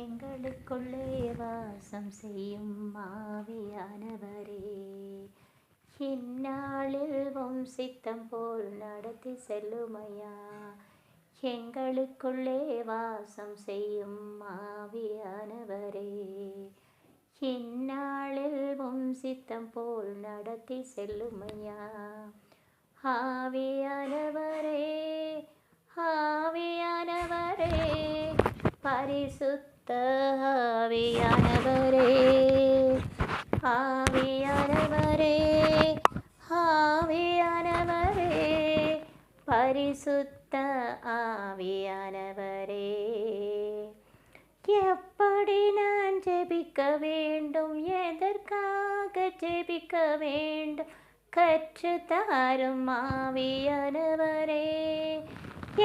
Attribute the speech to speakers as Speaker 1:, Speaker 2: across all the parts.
Speaker 1: எங்களுக்குள்ளே வாசம் செய்யும் ஆவியானவரே, இந்நாளில் உம் சித்தம் போல் நடத்தி செல்லுமையா. எங்களுக்குள்ளே வாசம் செய்யும் ஆவியானவரே, இந்நாளில் உம் சித்தம் போல் நடத்தி செல்லுமையா. ஆவியானவரே, ஆவியானவரே, பரிசுத்த ஆவியானவரே, ஆவியானவரே, ஆவியானவரே, பரிசுத்த ஆவியானவரே, எப்படி நான் ஜெபிக்க வேண்டும், எதற்காக ஜெபிக்க வேண்டும், கற்றுத்தாரும் ஆவியானவரே.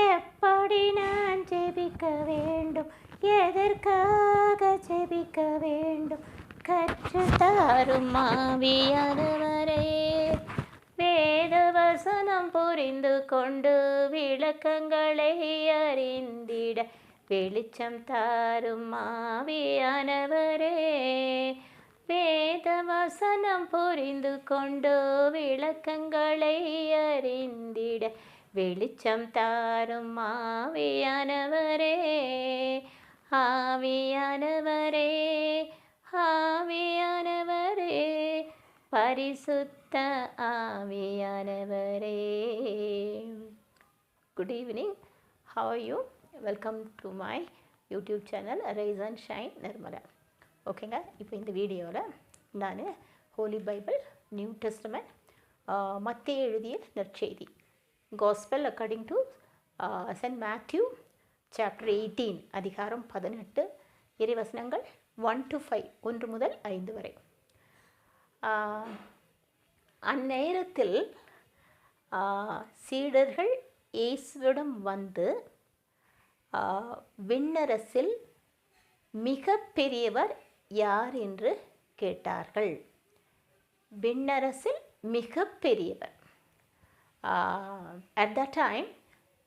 Speaker 1: எப்படி நான் ஜெபிக்க வேண்டும், எதற்காக ஜெபிக்க வேண்டும், கற்றுத்தாரும் ஆவியானவரே. வேத வசனம் புரிந்து கொண்டு விளக்கங்களை அறிந்திட வெளிச்சம் தாரும் ஆவியானவரே. வேத வசனம் புரிந்து கொண்டு விளக்கங்களை அறிந்திட வெளிச்சம் தாரும் ஆவியானவரே. ஆவியானவரே, ஆவியானவரே, பரிசுத்த ஆவியானவரே. Good evening, how are you? Welcome to my YouTube channel rice and shine Nirmala. ஓகேங்க, இப்போ இந்த வீடியோவில் நான் ஹோலி பைபிள், நியூ டெஸ்டமெண்ட், மத்தேயு எழுதிய நற்செய்தி, Gospel according to St. Matthew chapter 18, அதிகாரம் 18, இறைவசனங்கள் 1 to 5, 1 முதல் 5 வரை. அந்நேரத்தில் சீடர்கள் இயேசுவிடம் வந்து, விண்ணரசில் மிக பெரியவர் யார் என்று கேட்டார்கள். விண்ணரசில் மிக பெரியவர். At that time,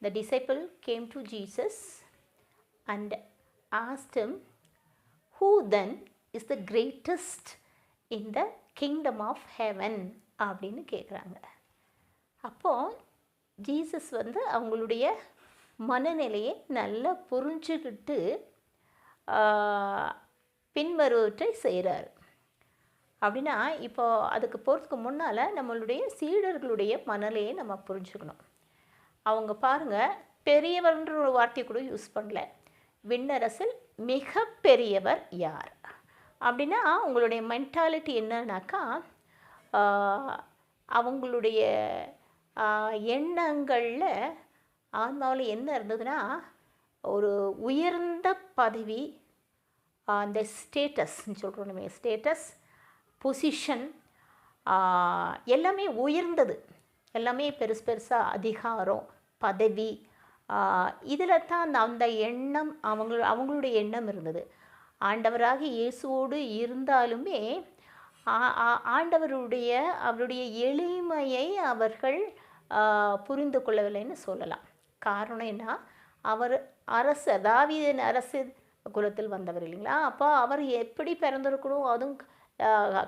Speaker 1: the disciple came to Jesus and asked him, who then is the greatest in the kingdom of heaven? அப்படின்னு கேட்குறாங்க. அப்போது ஜீசஸ் வந்து அவங்களுடைய மனநிலையை நல்லா புரிஞ்சுக்கிட்டு பின்வருவற்றை செய்கிறார். அப்படின்னா இப்போது அதுக்கு போகிறதுக்கு முன்னால் நம்மளுடைய சீடர்களுடைய மனநிலையை நம்ம புரிஞ்சுக்கணும். அவங்க பாருங்கள், பெரியவர்ன்ற ஒரு வார்த்தையை கூட யூஸ் பண்ணல. விண்ணரசில் மிக பெரியவர் யார் அப்படின்னா அவங்களுடைய மென்டாலிட்டி என்னன்னாக்கா, அவங்களுடைய எண்ணங்களில் ஆன்மாவில் என்ன இருந்ததுன்னா, ஒரு உயர்ந்த பதவி, அந்த ஸ்டேட்டஸ்ன்னு சொல்கிறோம் நம்ம, ஸ்டேட்டஸ், பொசிஷன், எல்லாமே உயர்ந்தது, எல்லாமே பெருசு பெருசாக அதிகாரம், பதவி, இதில் தான் அந்த எண்ணம் அவங்களுடைய எண்ணம் இருந்தது. ஆண்டவராக இயேசுவோடு இருந்தாலுமே அவருடைய எளிமையை அவர்கள் புரிந்து கொள்ளவில்லைன்னு சொல்லலாம். காரணம் என்ன, அவர் அரசர், தாவீதின் அரசு குலத்தில் வந்தவர் இல்லைங்களா. அப்போ அவர் எப்படி பிறந்திருக்கணும், அதுவும்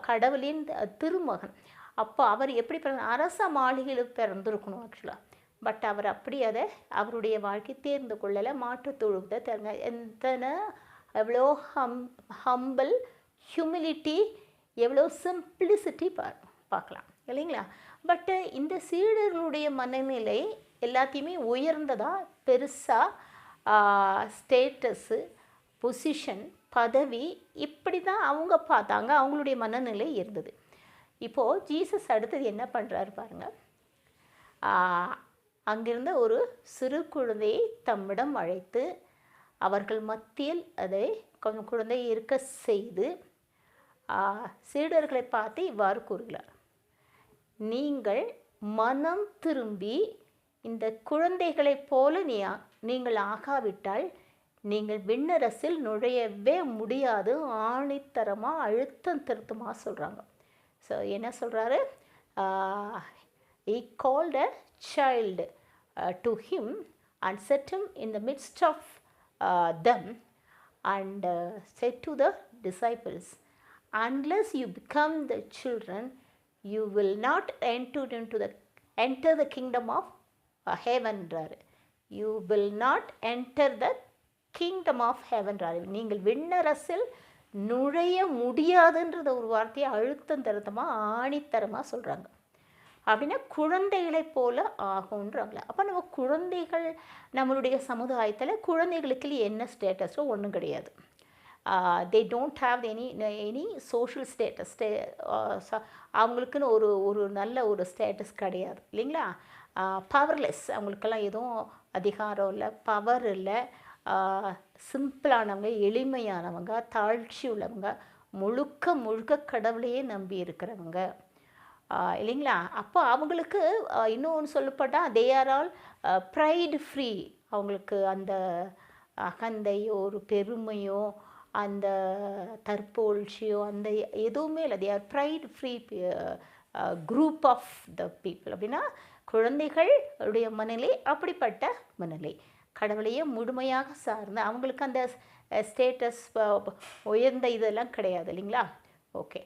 Speaker 1: கடவுளின் திருமகன். அப்போ அவர் எப்படி அரச மாளிகையில் பிறந்திருக்கணும் ஆக்சுவலாக. பட் அவர் அப்படி அதை அவருடைய வாழ்க்கை தேர்ந்து கொள்ளலை. மாற்றுத் தொழுவத்தை தருங்க, எவ்வளோ ஹம்பிள், ஹியூமிலிட்டி, எவ்வளோ சிம்பிளிசிட்டி பார்க்கலாம் இல்லைங்களா. பட்டு இந்த சீடர்களுடைய மனநிலை எல்லாத்தையுமே உயர்ந்ததாக, பெருசாக, ஸ்டேட்டஸு, பொசிஷன், பதவி, இப்படி தான் அவங்க பார்த்தாங்க. அவங்களுடைய மனநிலை இருந்தது. இப்போது ஜீசஸ் அடுத்தது என்ன பண்ணுறாரு பாருங்கள். அங்கிருந்த ஒரு சிறு குழந்தையை தம்மிடம் அழைத்து அவர்கள் மத்தியில் அதை கொஞ்சம் குழந்தையை இருக்க செய்து சீடர்களை பார்த்து இவ்வாறு கூறுகிறார், நீங்கள் மனம் திரும்பி இந்த குழந்தைகளைப் போல நீங்கள் ஆகாவிட்டால் நீங்கள் விண்ணரசில் நுழையவே முடியாது. ஆணித்தரமாக அழுத்தம் திருத்தமாக சொல்கிறாங்க. ஸோ என்ன சொல்கிறாரு, he called a child to him and set him in the midst of them and said to the disciples, unless you become the children, you will not enter the kingdom of heaven. You will not enter the kingdom of heaven. நீங்கள் விண்ணரசில் நுழைய முடியாதுன்றத ஒரு வார்த்தையை அழுத்தம் தருத்தமாக ஆணித்தரமாக சொல்கிறாங்க. அப்படின்னா குழந்தைகளை போல ஆகுன்றாங்களே. அப்போ நம்ம குழந்தைகள் நம்மளுடைய சமுதாயத்தில் குழந்தைகளுக்கு என்ன ஸ்டேட்டஸோ ஒன்றும் கிடையாது. They don't have any social status. அவங்களுக்குன்னு ஒரு நல்ல ஒரு ஸ்டேட்டஸ் கிடையாது இல்லைங்களா. பவர்லெஸ், அவங்களுக்கெல்லாம் எதுவும் அதிகாரம் இல்லை, பவர் இல்லை, சிம்பிளானவங்க, எளிமையானவங்க, தாழ்ச்சி உள்ளவங்க, முழுக்க முழுக்க கடவுளையே நம்பி இருக்கிறவங்க இல்லைங்களா. அப்போ அவங்களுக்கு இன்னொன்று சொல்லப்பட்டால் they are all pride free. அவங்களுக்கு அந்த அகந்தையோ ஒரு பெருமையோ அந்த தற்போழ்ச்சியோ அந்த எதுவுமே இல்லை. They are pride free group of the people. அப்படின்னா குழந்தைகளுடைய மனநிலை அப்படிப்பட்ட மனநிலை, கடவுளையே முழுமையாக சார்ந்து அவங்களுக்கு அந்த ஸ்டேட்டஸ் உயர்ந்த இதெல்லாம் கிடையாது இல்லைங்களா. ஓகே,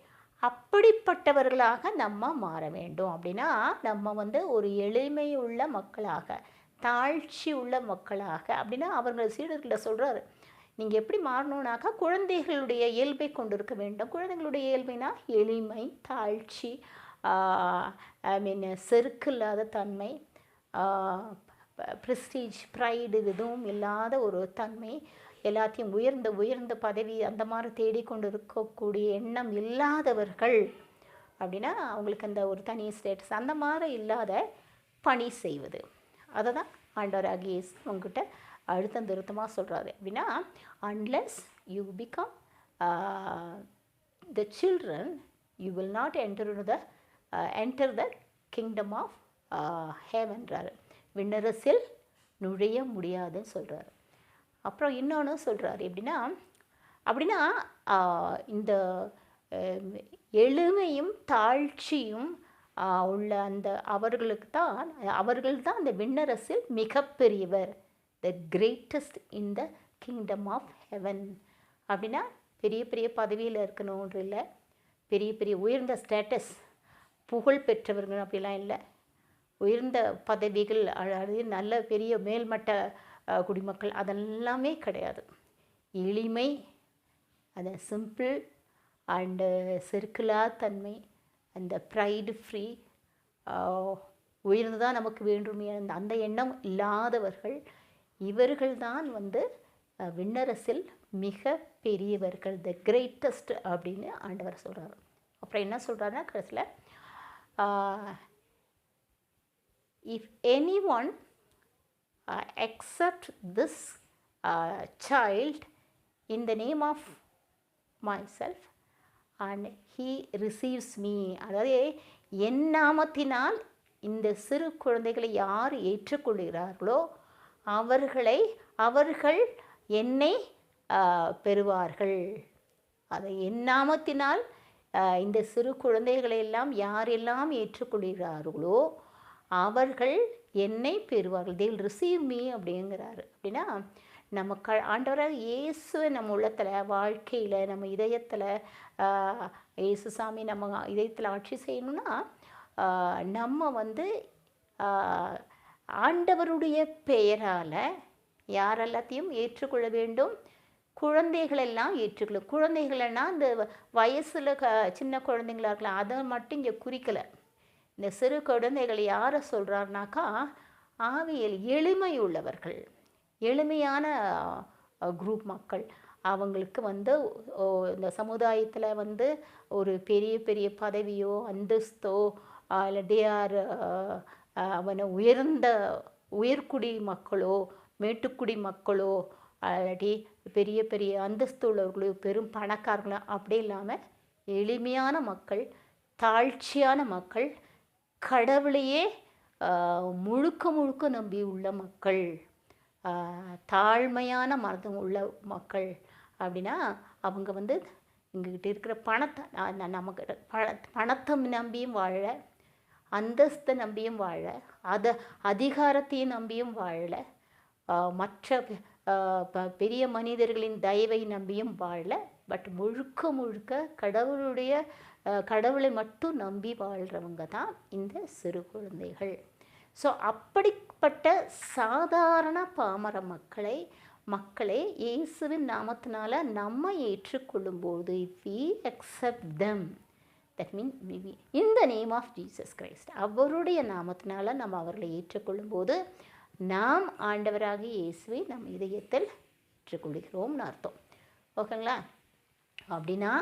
Speaker 1: அப்படிப்பட்டவர்களாக நம்ம மாற வேண்டும். அப்படின்னா நம்ம ஒரு எளிமை உள்ள மக்களாக, தாழ்ச்சி உள்ள மக்களாக, அப்படின்னா அவர்கள் சீடர்கிட்ட சொல்கிறாரு, நீங்கள் எப்படி மாறணுன்னாக்கா குழந்தைகளுடைய இயல்பை கொண்டு இருக்க வேண்டும். குழந்தைகளுடைய இயல்பைனா எளிமை, தாழ்ச்சி, செருக்கு இல்லாத தன்மை, ப்ரெஸ்டீஜ், ப்ரைடு எதுவும் இல்லாத ஒரு தன்மை, எல்லாத்தையும் உயர்ந்த பதவி அந்த மாதிரி தேடிக்கொண்டு இருக்கக்கூடிய எண்ணம் இல்லாதவர்கள். அப்படின்னா அவங்களுக்கு அந்த ஒரு தனி ஸ்டேட்டஸ் அந்த மாதிரி இல்லாத பணி செய்வது. அதை தான் ஆண்டவராகிய இயேசு உங்ககிட்ட அழுத்தம் திருத்தமாக சொல்கிறாரு. அப்படின்னா unless you become the children, you will not enter the kingdom of ஹெவன்றாரு. விண்ணரசில் நுழைய முடியாதுன்னு சொல்கிறாரு. அப்புறம் இன்னொன்று சொல்கிறாரு அப்படின்னா இந்த எளிமையும் தாழ்ச்சியும் உள்ள அந்த அவர்கள் தான் அந்த விண்ணரசில் மிகப்பெரியவர், the greatest in the kingdom of heaven. அப்படின்னா பெரிய பெரிய பதவியில் இருக்கணுன்ற இல்லை, பெரிய பெரிய உயர்ந்த ஸ்டேட்டஸ் புகழ் பெற்றவர்கள் அப்படிலாம் இல்லை, உயர்ந்த பதவிகள் அதாவது நல்ல பெரிய மேல்மட்ட குடிமக்கள் அதெல்லாமே கிடையாது. எளிமை, அந்த சிம்பிள் அண்டு செருக்குலா தன்மை, அந்த ப்ரைடு ஃப்ரீ, உயர்ந்து தான் நமக்கு வேண்டுமே அந்த எண்ணம் இல்லாதவர்கள், இவர்கள்தான் விண்ணரசில் மிக பெரியவர்கள், த கிரேட்டஸ்ட் அப்படின்னு ஆண்டவர் சொல்கிறார். அப்புறம் என்ன சொல்கிறாருன்னா கடைசியில், if any one accept this child in the name of myself and he receives me. அதாவது என் நாமத்தினால் இந்த சிறு குழந்தைகளை யார் ஏற்றுக்கொள்கிறார்களோ அவர்கள் என்னை பெறுவார்கள். அதை என் நாமத்தினால் இந்த சிறு குழந்தைகளை எல்லாம் யாரெல்லாம் ஏற்றுக்கொள்கிறார்களோ அவர்கள் என்னை பெறுவார்கள். தே வில் ரிசீவ் மீ அப்படிங்கிறாரு. அப்படின்னா நம்ம ஆண்டவராக இயேசுவை நம்ம உள்ளத்தில், வாழ்க்கையில், நம்ம இதயத்தில் இயேசு சாமி நம்ம இதயத்தில் ஆட்சி செய்யணும்னா நம்ம ஆண்டவருடைய பெயரால் யாரெல்லாத்தையும் ஏற்றுக்கொள்ள வேண்டும்? குழந்தைகளெல்லாம் ஏற்றுக்கொள்ளும். குழந்தைகள்னா இந்த வயசில் சின்ன குழந்தைங்களாக இருக்கலாம், அதை மட்டும் இங்கே குறிக்கலை. இந்த சிறு குழந்தைகள் யாரை சொல்கிறாருனாக்கா ஆவியில் எளிமை உள்ளவர்கள், எளிமையான குரூப் மக்கள். அவங்களுக்கு இந்த சமுதாயத்தில் ஒரு பெரிய பெரிய பதவியோ அந்தஸ்தோ இல்லை தே ஆர் உயர்குடி மக்களோ மேட்டுக்குடி மக்களோ இல்லாட்டி பெரிய பெரிய அந்தஸ்து உள்ளவர்களோ பெரும் பணக்காரங்களோ அப்படி இல்லாமல் எளிமையான மக்கள், தாழ்ச்சியான மக்கள், கடவுளையே முழுக்க நம்பி உள்ள மக்கள், தாழ்மையான மனதும் உள்ள மக்கள். அப்படின்னா அவங்க எங்ககிட்ட இருக்கிற பணத்தை நம்பியும் வாழ, அந்தஸ்தை நம்பியும் வாழ, அதிகாரத்தையும் நம்பியும் வாழ, மற்ற பெரிய மனிதர்களின் தயவை நம்பியும் வாழல. பட் முழுக்க முழுக்க கடவுளை மட்டும் நம்பி வாழ்கிறவங்க தான் இந்த சிறு குழந்தைகள். ஸோ அப்படிப்பட்ட சாதாரண பாமர மக்களே இயேசுவின் நாமத்தினால நம்ம ஏற்றுக்கொள்ளும்போது, if we accept them, that mean in the name of Jesus Christ, அவருடைய நாமத்தினால நம்ம அவர்களை ஏற்றுக்கொள்ளும்போது நாம் ஆண்டவராகிய இயேசுவை நம் இதயத்தில் ஏற்றுக்கொள்கிறோம்னு அர்த்தம். ஓகேங்களா? அப்படின்னா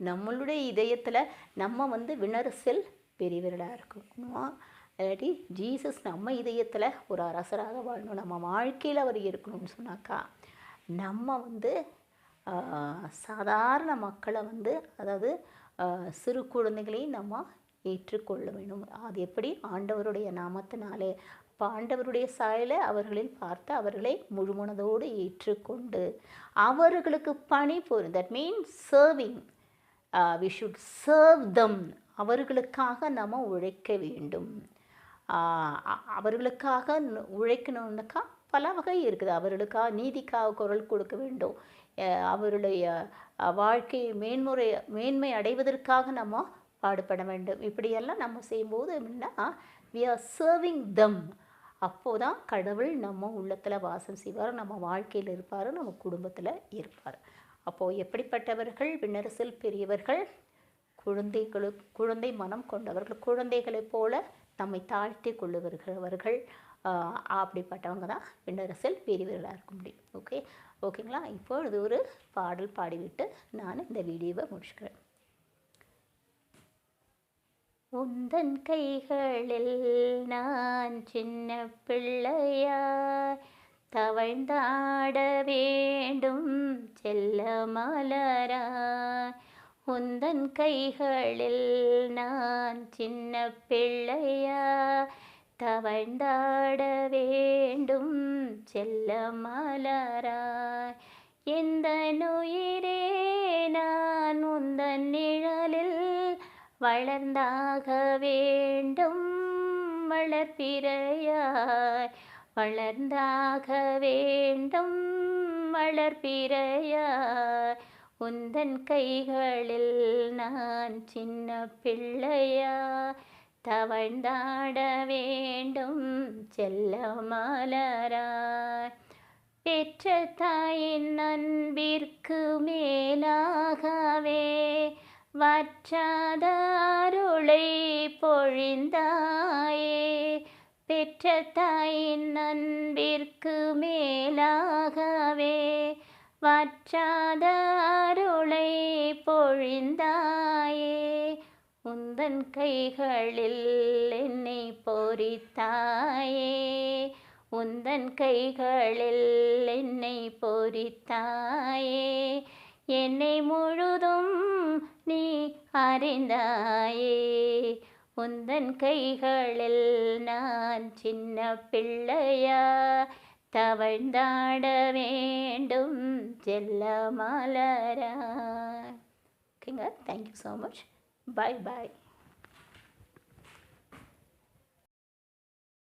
Speaker 1: நம்மளுடைய இதயத்தில் நம்ம விண்ணரசில் பெரியவர்களாக இருக்கணும். இல்லாட்டி ஜீசஸ் நம்ம இதயத்தில் ஒரு அரசராக வாழணும், நம்ம வாழ்க்கையில் அவர் இருக்கணும்னு சொன்னாக்கா நம்ம சாதாரண மக்களை அதாவது சிறு குழந்தைகளையும் நம்ம ஏற்றுக்கொள்ள வேண்டும். அது எப்படி? ஆண்டவருடைய நாமத்தினாலே. இப்போ ஆண்டவருடைய சாயலை அவர்களில் பார்த்து அவர்களை முழுமனதோடு ஏற்றுக்கொண்டு அவர்களுக்கு பணி புரியும். That means serving. We should serve them. அவர்களுக்காக நம்ம உழைக்க வேண்டும். அவர்களுக்காக உழைக்கணுன்னாக்கா பல வகை இருக்குது. அவர்களுக்காக நீதிக்காக குரல் கொடுக்க வேண்டும். அவருடைய வாழ்க்கையை மேன்மை அடைவதற்காக நம்ம பாடுபட வேண்டும். இப்படியெல்லாம் நம்ம செய்யும்போது எப்படின்னா வி ஆர் சர்விங் தம். அப்போது தான் கடவுள் நம்ம உள்ளத்தில் வாசம் செய்வார், நம்ம வாழ்க்கையில் இருப்பார், நம்ம குடும்பத்தில் இருப்பார். அப்போது எப்படிப்பட்டவர்கள்? விண்ணரசில் பெரியவர்கள், குழந்தை மனம் கொண்டவர்கள், குழந்தைகளைப் போல நம்மை தாழ்த்தி கொள்ளுவர்கள். அப்படிப்பட்டவங்க தான் விண்ணரசில் பெரியவர்களாக இருக்க முடியும். ஓகேங்களா? இப்பொழுது ஒரு பாடல் பாடிவிட்டு நான் இந்த வீடியோவை முடிச்சுக்கிறேன். உந்தன் கைகளில் நான் சின்ன பிள்ளையாய் தவழ்ந்தாட வேண்டும் செல்ல மலராய். உந்தன் கைகளில் நான் சின்ன பிள்ளையாய் தவழ்ந்தாட வேண்டும் செல்ல மலராய். எந்த உயிரே நான் உந்தன் நிழலில் வளர்ந்தாக வேண்டும் வளர்பிறையாய். வளர்ந்தாக வேண்டும் வளர்பிறையாய். உந்தன் கைகளில் நான் சின்ன பிள்ளையாய் தவழ்ந்தாட வேண்டும் செல்ல மலராய். பெற்ற தாயின் அன்பிற்கு மேலாகவே வற்றாத அருளை பொழிந்தாயே. பெற்ற தாயின் அன்பிற்கு மேலாகவே வற்றாத அருளை பொழிந்தாயே. உந்தன் கைகளில் என்னை பொறித்தாயே. உந்தன் கைகளில் என்னை பொறித்தாயே. என்னை முழுதும் நீ அறிந்தாயே. உந்தன் கைகளில் நான் சின்ன பிள்ளையா தவழ்ந்தாட வேண்டும் செல்ல மலராய். ஓகேங்க, thank you so much. Bye bye.